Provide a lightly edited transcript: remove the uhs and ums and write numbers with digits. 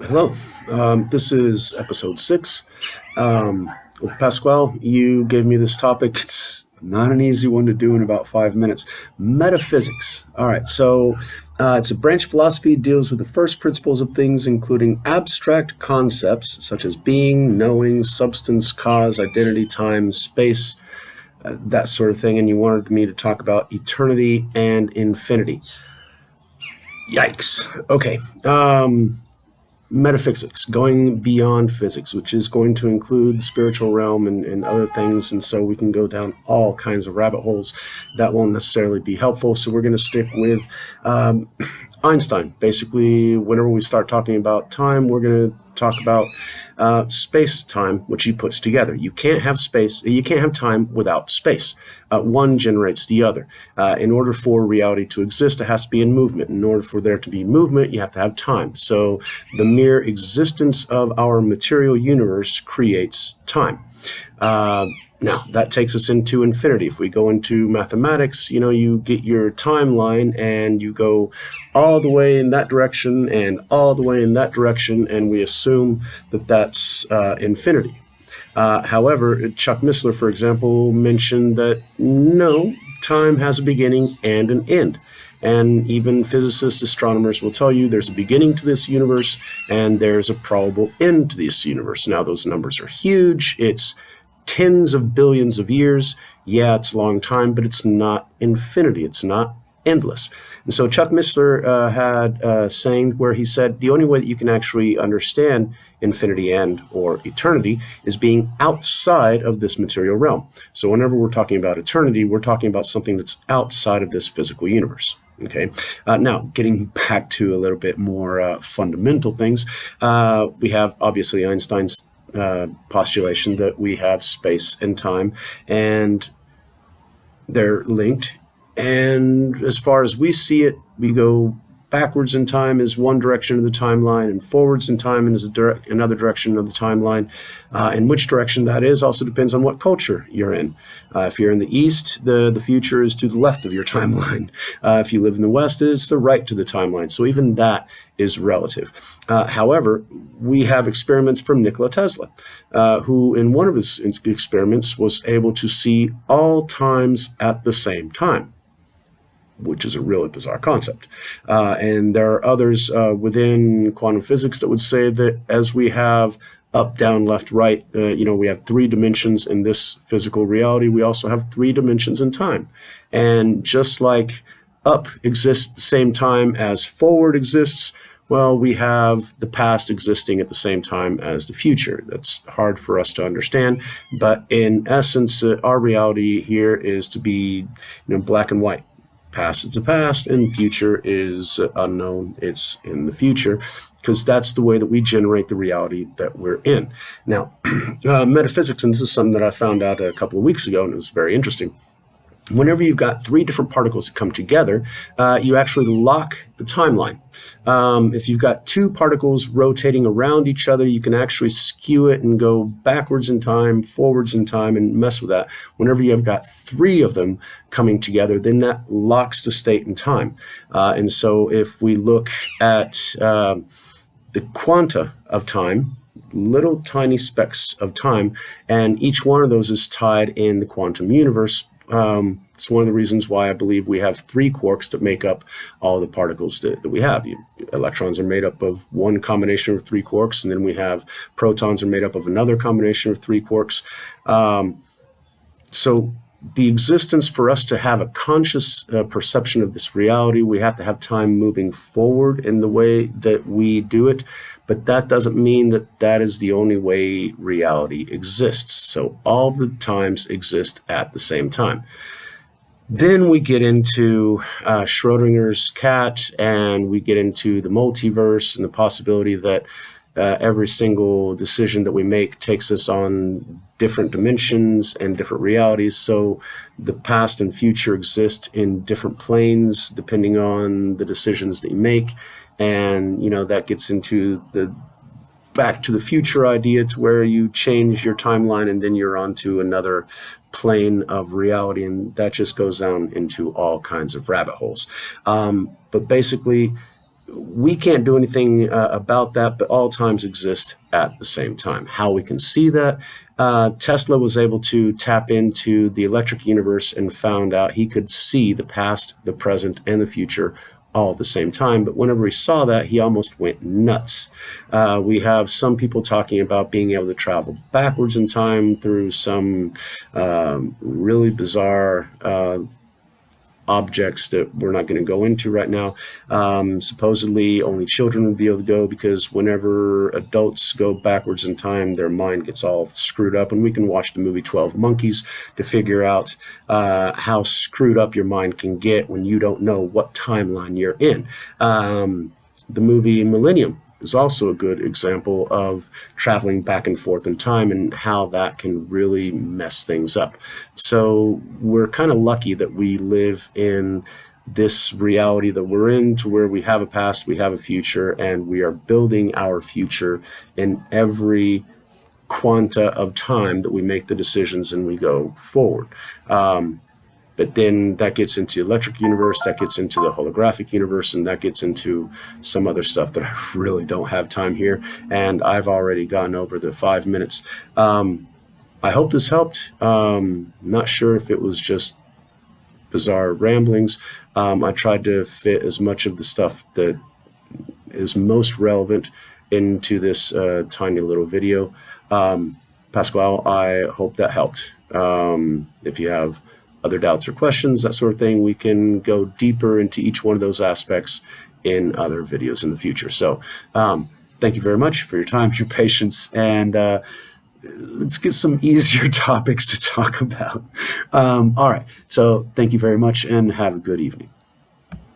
Hello. This is episode 6. Well, Pascual, you gave me this topic. It's not an easy one to do in about 5 minutes. Metaphysics. All right. So it's a branch of philosophy, deals with the first principles of things, including abstract concepts such as being, knowing, substance, cause, identity, time, space, that sort of thing. And you wanted me to talk about eternity and infinity. Yikes. Okay. Metaphysics, going beyond physics, which is going to include the spiritual realm and other things. And so we can go down all kinds of rabbit holes that won't necessarily be helpful. So we're going to stick with Einstein. Basically, whenever we start talking about time, we're going to talk about space time, which he puts together. You can't have space, you can't have time without space. One generates the other. In order for reality to exist, it has to be in movement. In order for there to be movement, you have to have time. So the mere existence of our material universe creates time. Now, that takes us into infinity. If we go into mathematics, you get your timeline and you go all the way in that direction and all the way in that direction, and we assume that that's infinity. However, Chuck Missler, for example, mentioned that no, time has a beginning and an end. And even physicists, astronomers will tell you there's a beginning to this universe and there's a probable end to this universe. Now, those numbers are huge. It's tens of billions of years. Yeah, it's a long time, but it's not infinity. It's not endless. And so Chuck Missler had a saying where he said the only way that you can actually understand infinity and or eternity is being outside of this material realm. So whenever we're talking about eternity, we're talking about something that's outside of this physical universe. Okay. Now, getting back to a little bit more fundamental things, we have obviously Einstein's postulation that we have space and time, and they're linked. And as far as we see it, we go backwards in time is one direction of the timeline, and forwards in time is another direction of the timeline. And which direction that is also depends on what culture you're in. If you're in the East, the future is to the left of your timeline. If you live in the West, it's the right to the timeline. So even that is relative. However, we have experiments from Nikola Tesla, who in one of his experiments was able to see all times at the same time, which is a really bizarre concept. And there are others within quantum physics that would say that as we have up, down, left, right, we have 3 dimensions in this physical reality, we also have 3 dimensions in time. And just like up exists at the same time as forward exists, well, we have the past existing at the same time as the future. That's hard for us to understand, but in essence, our reality here is to be, black and white. Past is the past and future is unknown. It's in the future, because that's the way that we generate the reality that we're in. Now, metaphysics, and this is something that I found out a couple of weeks ago, and it was very interesting. Whenever you've got 3 different particles that come together, you actually lock the timeline. If you've got 2 particles rotating around each other, you can actually skew it and go backwards in time, forwards in time, and mess with that. Whenever you've got 3 of them coming together, then that locks the state in time. And so if we look at the quanta of time, little tiny specks of time, and each one of those is tied in the quantum universe. It's one of the reasons why I believe we have 3 quarks that make up all the particles that we have. Electrons are made up of one combination of 3 quarks, and then we have protons are made up of another combination of 3 quarks. So the existence, for us to have a conscious perception of this reality, we have to have time moving forward in the way that we do it. But that doesn't mean that that is the only way reality exists. So all the times exist at the same time. Then we get into Schrodinger's cat, and we get into the multiverse and the possibility that every single decision that we make takes us on different dimensions and different realities. So the past and future exist in different planes depending on the decisions that you make. And, that gets into the Back to the Future idea, to where you change your timeline and then you're onto another plane of reality. And that just goes down into all kinds of rabbit holes. But basically, we can't do anything about that, but all times exist at the same time. How we can see that, Tesla was able to tap into the electric universe and found out he could see the past, the present, and the future all at the same time. But whenever he saw that, he almost went nuts. We have some people talking about being able to travel backwards in time through some really bizarre objects that we're not going to go into right now. Supposedly only children would be able to go, because whenever adults go backwards in time, their mind gets all screwed up. And we can watch the movie 12 Monkeys to figure out how screwed up your mind can get when you don't know what timeline you're in. The movie Millennium is also a good example of traveling back and forth in time and how that can really mess things up. So we're kind of lucky that we live in this reality that we're in, to where we have a past, we have a future, and we are building our future in every quanta of time that we make the decisions and we go forward. But then that gets into electric universe, that gets into the holographic universe, and that gets into some other stuff that I really don't have time here. And I've already gone over the 5 minutes. I hope this helped. Not sure if it was just bizarre ramblings. I tried to fit as much of the stuff that is most relevant into this tiny little video. Pascual, I hope that helped. If you have other doubts or questions, that sort of thing, we can go deeper into each one of those aspects in other videos in the future. So thank you very much for your time, your patience, and let's get some easier topics to talk about. All right, so thank you very much and have a good evening.